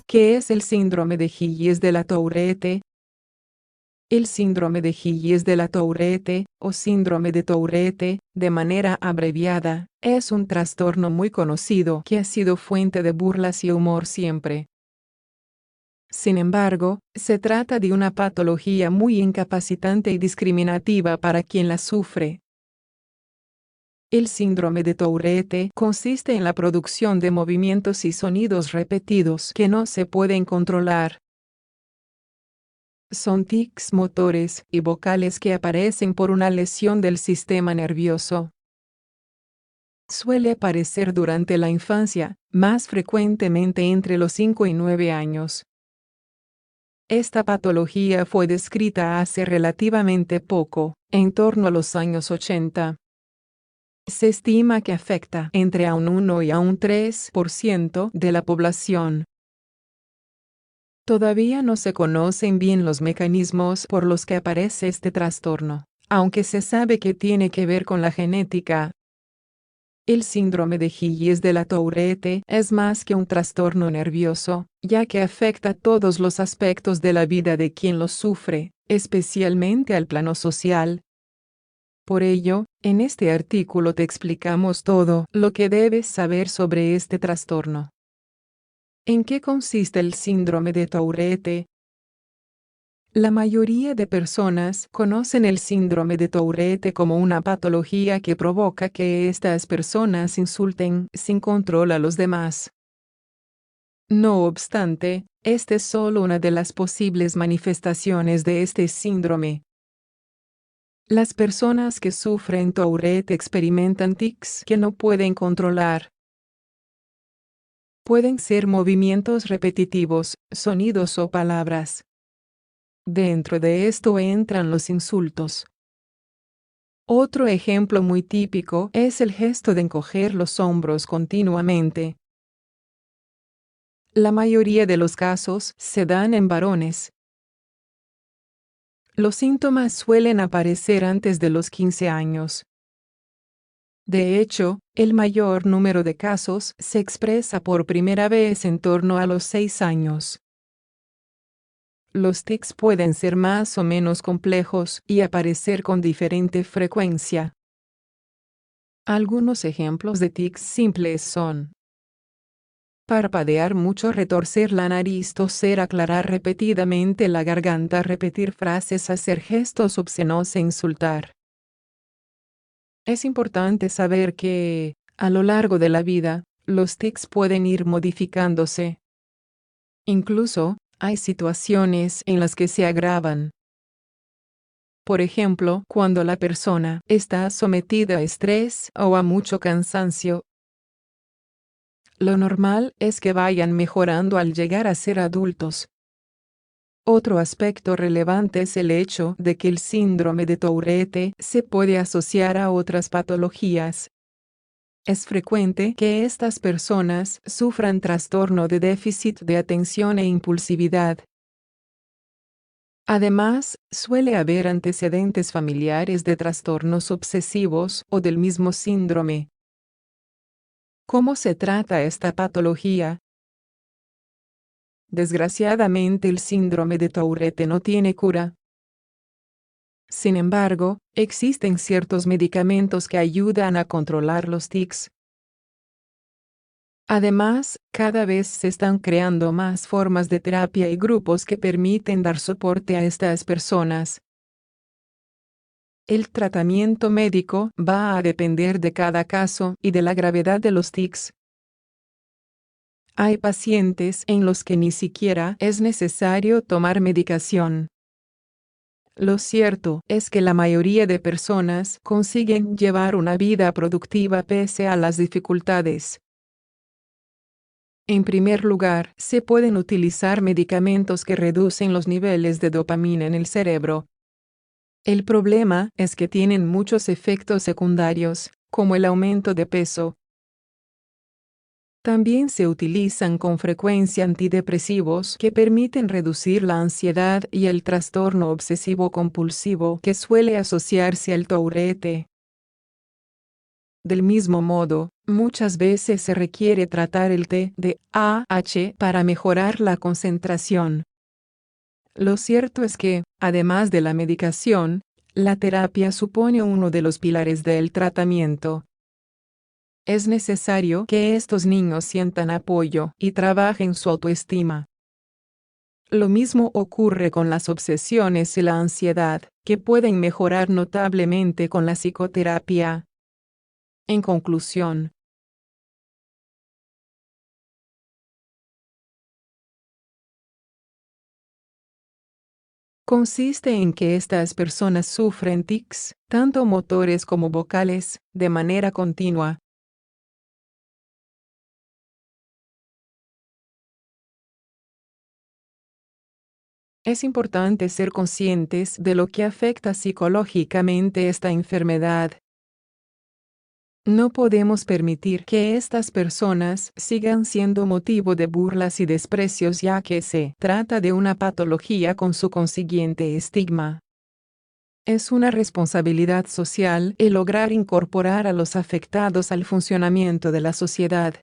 ¿Qué es el síndrome de Gilles de la Tourette? El síndrome de Gilles de la Tourette, o síndrome de Tourette, de manera abreviada, es un trastorno muy conocido que ha sido fuente de burlas y humor siempre. Sin embargo, se trata de una patología muy incapacitante y discriminativa para quien la sufre. El síndrome de Tourette consiste en la producción de movimientos y sonidos repetidos que no se pueden controlar. Son tics motores y vocales que aparecen por una lesión del sistema nervioso. Suele aparecer durante la infancia, más frecuentemente entre los 5 y 9 años. Esta patología fue descrita hace relativamente poco, en torno a los años 80. Se estima que afecta entre a un 1 y a un 3% de la población. Todavía no se conocen bien los mecanismos por los que aparece este trastorno, aunque se sabe que tiene que ver con la genética. El síndrome de Gilles de la Tourette es más que un trastorno nervioso, ya que afecta todos los aspectos de la vida de quien lo sufre, especialmente al plano social. Por ello, en este artículo te explicamos todo lo que debes saber sobre este trastorno. ¿En qué consiste el síndrome de Tourette? La mayoría de personas conocen el síndrome de Tourette como una patología que provoca que estas personas insulten sin control a los demás. No obstante, esta es solo una de las posibles manifestaciones de este síndrome. Las personas que sufren Tourette experimentan tics que no pueden controlar. Pueden ser movimientos repetitivos, sonidos o palabras. Dentro de esto entran los insultos. Otro ejemplo muy típico es el gesto de encoger los hombros continuamente. La mayoría de los casos se dan en varones. Los síntomas suelen aparecer antes de los 15 años. De hecho, el mayor número de casos se expresa por primera vez en torno a los 6 años. Los tics pueden ser más o menos complejos y aparecer con diferente frecuencia. Algunos ejemplos de tics simples son parpadear mucho, retorcer la nariz, toser, aclarar repetidamente la garganta, repetir frases, hacer gestos obscenos e insultar. Es importante saber que, a lo largo de la vida, los tics pueden ir modificándose. Incluso, hay situaciones en las que se agravan. Por ejemplo, cuando la persona está sometida a estrés o a mucho cansancio. Lo normal es que vayan mejorando al llegar a ser adultos. Otro aspecto relevante es el hecho de que el síndrome de Tourette se puede asociar a otras patologías. Es frecuente que estas personas sufran trastorno de déficit de atención e impulsividad. Además, suele haber antecedentes familiares de trastornos obsesivos o del mismo síndrome. ¿Cómo se trata esta patología? Desgraciadamente, el síndrome de Tourette no tiene cura. Sin embargo, existen ciertos medicamentos que ayudan a controlar los tics. Además, cada vez se están creando más formas de terapia y grupos que permiten dar soporte a estas personas. El tratamiento médico va a depender de cada caso y de la gravedad de los tics. Hay pacientes en los que ni siquiera es necesario tomar medicación. Lo cierto es que la mayoría de personas consiguen llevar una vida productiva pese a las dificultades. En primer lugar, se pueden utilizar medicamentos que reducen los niveles de dopamina en el cerebro. El problema es que tienen muchos efectos secundarios, como el aumento de peso. También se utilizan con frecuencia antidepresivos que permiten reducir la ansiedad y el trastorno obsesivo-compulsivo que suele asociarse al Tourette. Del mismo modo, muchas veces se requiere tratar el TDAH para mejorar la concentración. Lo cierto es que, además de la medicación, la terapia supone uno de los pilares del tratamiento. Es necesario que estos niños sientan apoyo y trabajen su autoestima. Lo mismo ocurre con las obsesiones y la ansiedad, que pueden mejorar notablemente con la psicoterapia. En conclusión, consiste en que estas personas sufren tics, tanto motores como vocales, de manera continua. Es importante ser conscientes de lo que afecta psicológicamente esta enfermedad. No podemos permitir que estas personas sigan siendo motivo de burlas y desprecios, ya que se trata de una patología con su consiguiente estigma. Es una responsabilidad social el lograr incorporar a los afectados al funcionamiento de la sociedad.